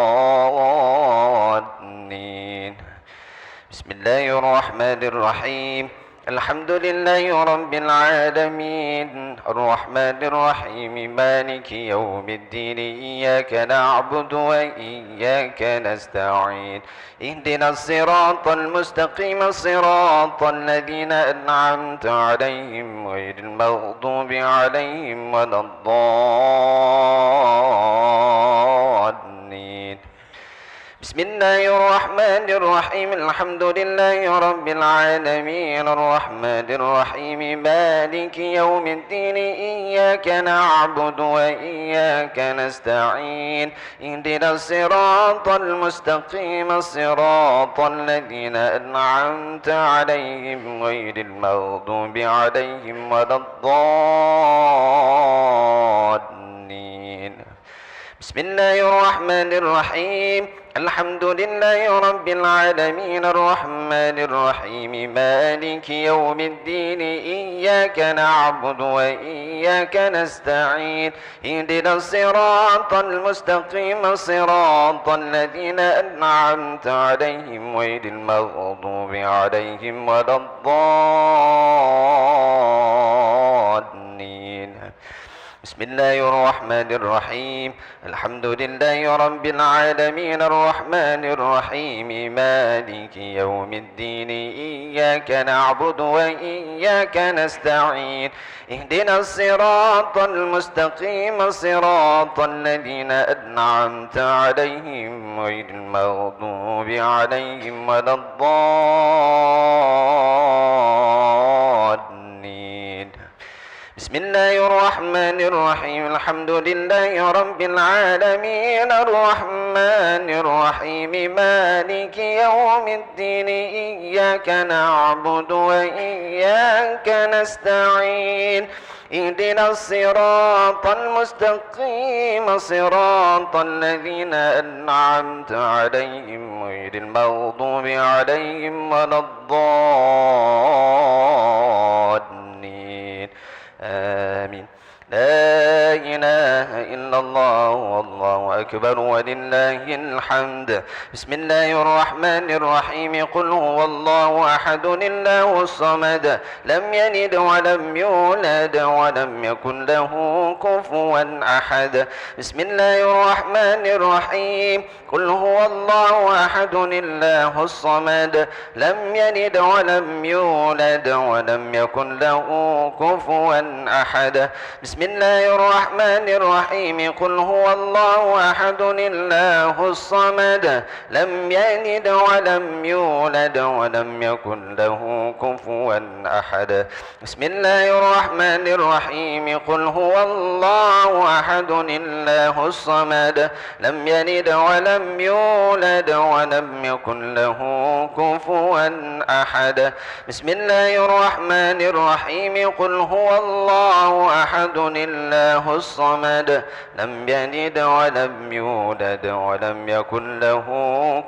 بسم الله الرحمن الرحيم. الحمد لله رب العالمين الرحمن الرحيم مالك يوم الدين إياك نعبد وإياك نستعين اهدنا الصراط المستقيم صراط الذين أنعمت عليهم غير المغضوب عليهم ولا الضالين. بسم الله الرحمن الرحيم. الحمد لله رب العالمين الرحمن الرحيم مالك يوم الدين إياك نعبد وإياك نستعين اهدنا الصراط المستقيم صراط الذين أنعمت عليهم غير المغضوب عليهم ولا الضالين. بسم الله الرحمن الرحيم. الحمد لله رب العالمين الرحمن الرحيم مالك يوم الدين إياك نعبد وإياك نستعين اهدنا الصراط المستقيم صراط الذين أنعمت عليهم غير المغضوب عليهم ولا الضالين. بسم الله الرحمن الرحيم. الحمد لله رب العالمين الرحمن الرحيم مالك يوم الدين إياك نعبد وإياك نستعين اهدنا الصراط المستقيم صراط الذين أنعمت عليهم غير المغضوب عليهم ولا الضالين. بسم الله الرحمن الرحيم. الحمد لله رب العالمين الرحمن الرحيم مالك يوم الدين إياك نعبد وإياك نستعين اهدنا الصراط المستقيم صراط الذين أنعمت عليهم غير المغضوب عليهم ولا الضالين. آمين. لا إله إلا الله والله أكبر ولله الحمد. بسم الله الرحمن الرحيم. قل هو الله أحد الله الصمد لم يلد ولم يولد ولم يكن له كفوا أحد. بسم الله الرحمن الرحيم. قل هو الله أحد الله الصمد لم يلد ولم يولد ولم يكن له كفوا أحد. بسم الله الرحمن الرحيم. قل هو الله أحد الله الصمد لم يلد ولم يولد ولم يكن له كفوا أحد. بسم الله الرحمن الرحيم. قل هو الله أحد الله الصمد لم يلد ولم يولد ولم يكن له كفوا أحد. بسم الله الرحمن الرحيم. قل هو الله أحد الله الصمد لم يلد ولم يولد ولم يكن له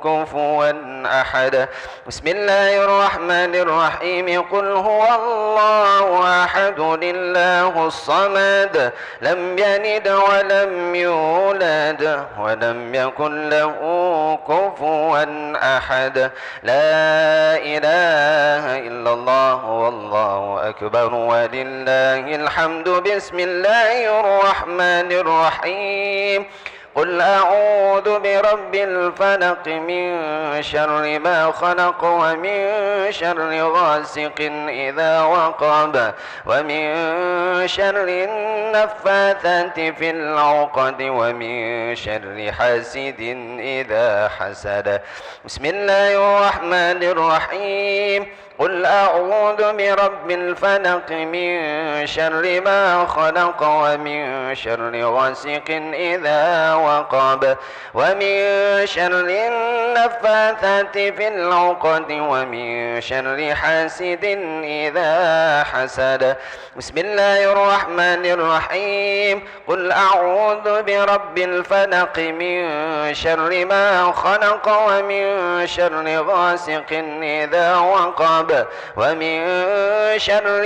كفوا أحد. بسم الله الرحمن الرحيم. قل هو الله أحد الله الصمد لم يلد ولم يولد ولم يكن له كفوا أحد. لا إله إلا الله والله أكبر ولله الحمد. بسم الله الرحمن الرحيم. قل أعوذ برب الفلق من شر ما خلق ومن شر غاسق إذا وقب ومن شر النفاثات في العقد ومن شر حاسد إذا حسد. بسم الله الرحمن الرحيم. قل أعوذ برب الفلق من شر ما خلق ومن شر غاسق إذا وقب ومن شر النفاثات في العقد ومن شر حاسد إذا حسد. بسم الله الرحمن الرحيم. قل أعوذ برب الفلق من شر ما خلق ومن شر غاسق إذا وقب ومن شر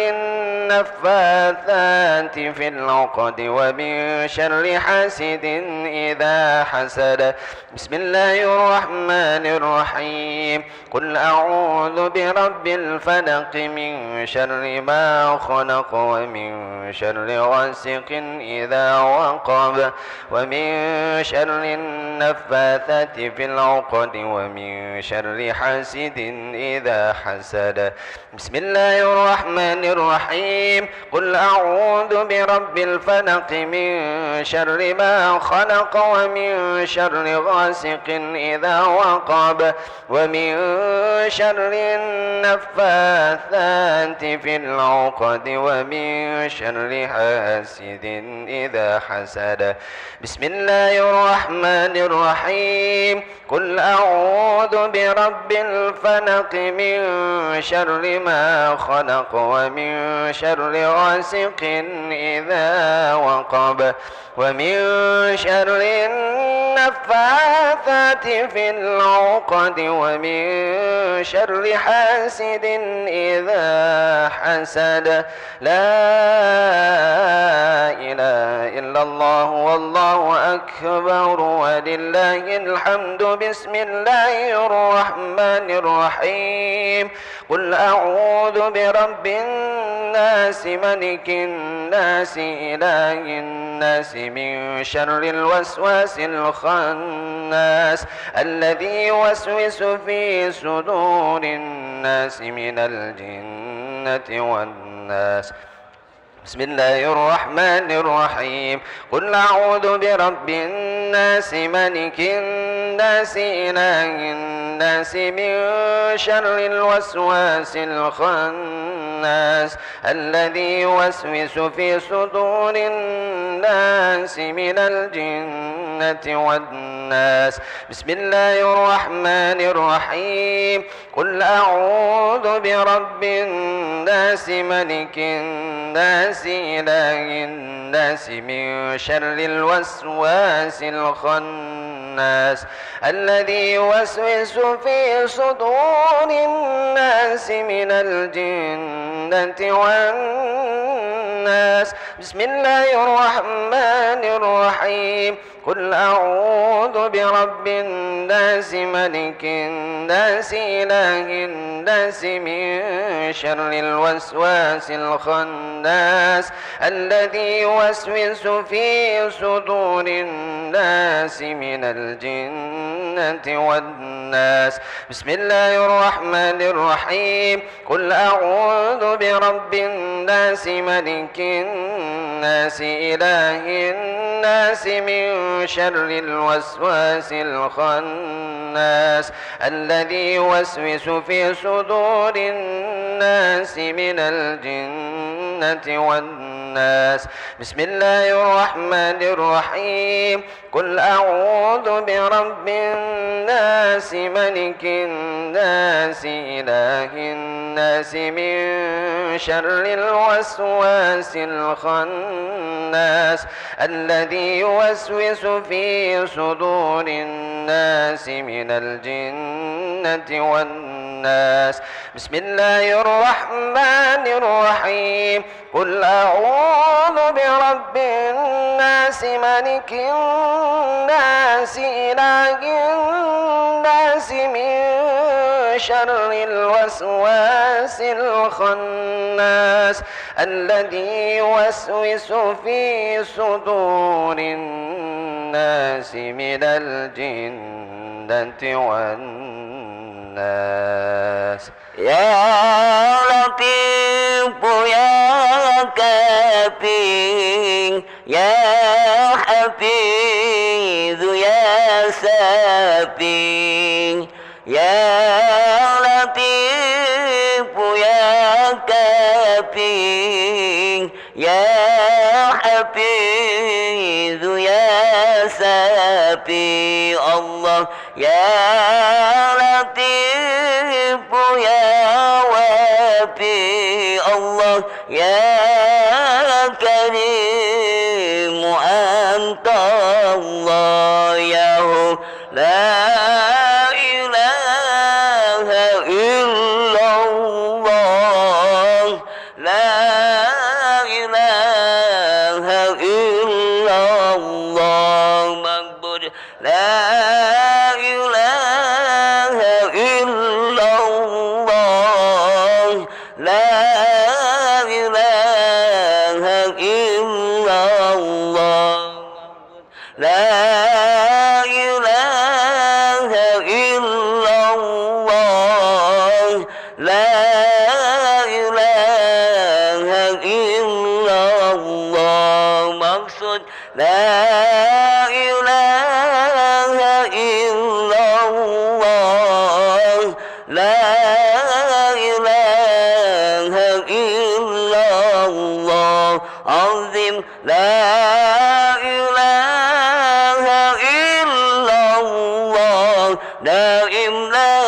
النفاثات في العقد ومن شر حاسد إذا حسد. بسم الله الرحمن الرحيم. قل أعوذ برب الفلق من شر ما خلق ومن شر غاسق إذا وقب ومن شر النفاثات في العقد ومن شر حاسد إذا حسد. بسم الله الرحمن الرحيم. قل أعوذ برب الفلق من شر ما خلق ومن شر غاسق إذا وقب ومن شر النفاثات في العقد ومن شر حاسد إذا حسد. بسم الله الرحمن الرحيم. قل أعوذ برب الفلق من شر ما خلق ومن شر غاسق إذا وقب ومن شر النفاثات في العقد ومن شر حاسد إذا حسد. لا إله إلا الله والله أكبر ولله الحمد. بسم الله الرحمن الرحيم. قل أعوذ برب الناس ملك الناس إله الناس من شر الوسواس الخناس الذي يوسوس في صدور الناس من الجنة والناس. بسم الله الرحمن الرحيم. قل أعوذ برب الناس ملك الناس إله الناس من شر الوسواس الخناس الذي يوسوس في صدور الناس من الجنة والناس. بسم الله الرحمن الرحيم. قل أعوذ برب الناس ملك الناس إله الناس من شر الوسواس الخناس الذي يوسوس في صدور الناس من الجنة والناس. بسم الله الرحمن الرحيم. قل أعوذ برب الناس ملك الناس إله الناس من شر الوسواس الخناس الذي يوسوس في صدور الناس من الجنة والناس. بسم الله الرحمن الرحيم. قل أعوذ برب الناس ملك الناس إله الناس من شر الوسواس الخناس الذي يوسوس في صدور الناس من الجنة والناس. بسم الله الرحمن الرحيم. قل أعوذ برب الناس ملك الناس إله الناس من شر الوسواس الخناس الذي يوسوس في صدور الناس من الجنة والناس. بسم الله الرحمن الرحيم. قل أعوذ برب الناس ملك الناس إله الناس من شر الوسواس الخناس الذي يوسوس في صدور الناس الناس من الجنة والناس. يا لطيف يا كافي يا حفيظ يا سافي يا لطيف يا كافي يا حفيظ يا سافي الله يا لطيف يا وافي الله يا كريم أنت الله يا هو لا إله إلا الله لا إله إلا الله معبود لا إله إلا الله لا إله إلا الله لا إله إلا الله لا إله إلا الله مقصود لا إله إلا الله لا إله إلا الله عظيم لا إله إلا الله دائم لا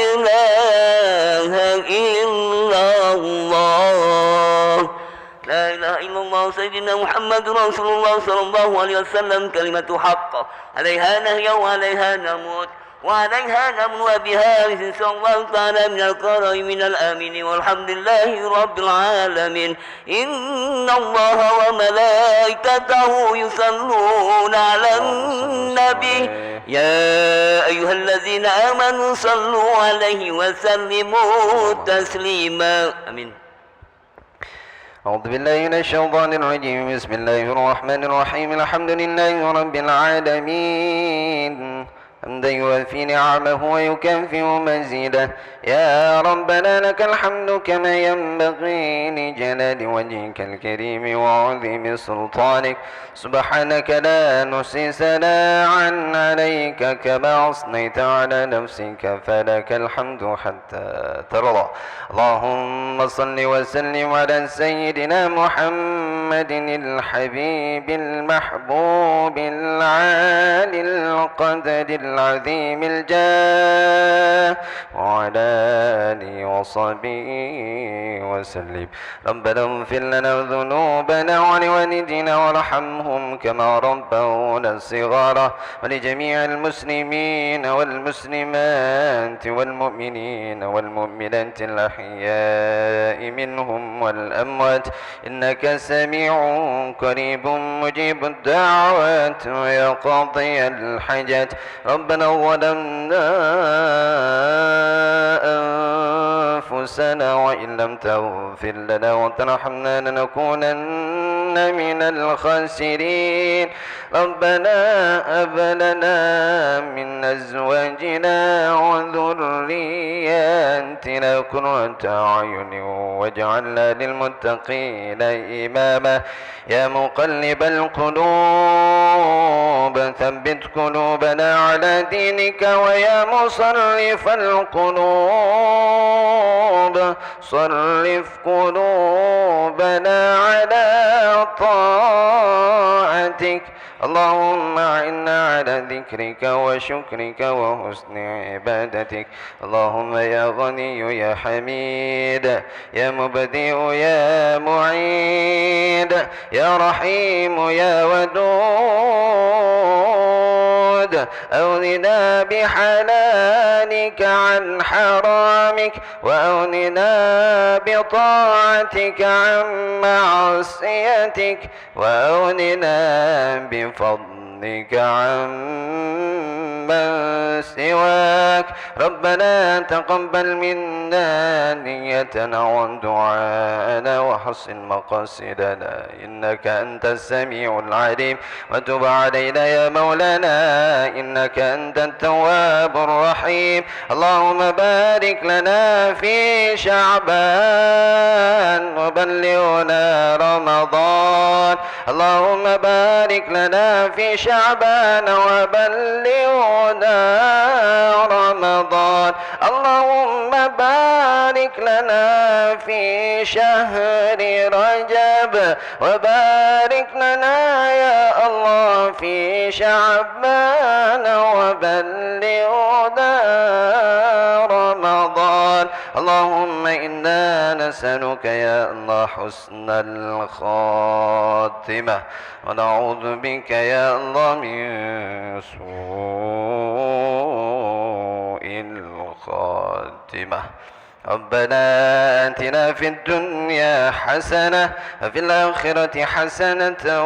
إله إلا الله لا إله إلا الله سيدنا محمد رسول الله صلى الله عليه وسلم كلمة حق عليها نحيا وعليها نموت وعليها نمو بها إن شاء الله تعالى من القرى من الآمين والحمد لله رب العالمين إن الله وملائكته يصلون على النبي يا أيها الذين آمنوا صلوا عليه وسلموا تسليما آمين. أعوذ بالله من الشيطان الرجيم. بسم الله الرحمن الرحيم. الحمد لله رب العالمين حمدا يوافي نعمه ويكافئ مزيده. يا ربنا لك الحمد كما ينبغي لجلال وجهك الكريم وعظيم سلطانك. سبحانك لا نحصي ثناء عليك كما أثنيت على نفسك فلك الحمد حتى ترضى. اللهم صل وسلم على سيدنا محمد الحبيب المحبوب العالي القدر العظيم الجاه وعلى آله وصحبه وسلم. ربنا اغفر لنا ذنوبنا ولوالدينا وارحمهم كما ربونا صغارا ولجميع المسلمين والمسلمات والمؤمنين والمؤمنات الأحياء منهم والأموات إنك سميع قريب مجيب الدعوات ويا قاضي الحاجات. ربنا ظلمنا أنفسنا وإن لم تغفر لنا وترحمنا لنكونن من الخاسرين. ربنا هب لنا من أزواجنا وذرياتنا قرة أعين واجعلنا للمتقين إماما. يا مقلب القلوب ثبت قلوبنا على دينك ويا مصرف القلوب صرف قلوبنا على طاعتك. اللهم أعنا على ذكرك وشكرك وحسن عبادتك. اللهم يا غني يا حميد يا مبدئ يا معيد يا رحيم يا ودود أغننا بحلالك عن حرامك وأغننا بطاعتك عن معصيتك وأغننا بفضلك عن من سواك. لك. ربنا تقبل منا نيتنا ودعاءنا وحسن مقاصدنا إنك أنت السميع العليم، وتب علينا يا مولانا إنك أنت التواب الرحيم. اللهم بارك لنا في شعبان وبلغنا رمضان. اللهم بارك لنا في شعبان وبلغنا رمضان. اللهم بارك لنا في شهر رجب وبارك لنا يا الله في شعبان وبلغنا رمضان. اللهم إنا نسألك يا الله حسن الخاتمة ونعوذ بك يا الله من سوء الخاتمة. ربنا آتنا في الدنيا حسنة وفي الآخرة حسنة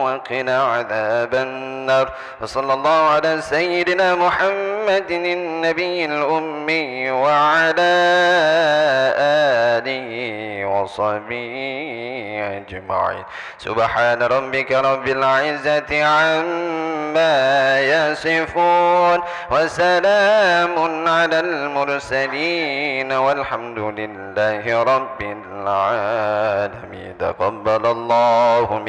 وقنا عذاب النار. وصلى الله على سيدنا محمد النبي الأمي وعلى آله وصحبه أجمعين. سبحان ربك رب العزة عما يصفون وسلام على المرسلين والحمد لله رب العالمين. تقبل الله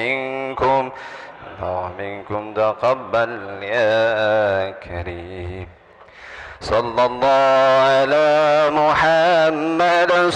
منكم تقبل يا كريم. صلى الله على محمد.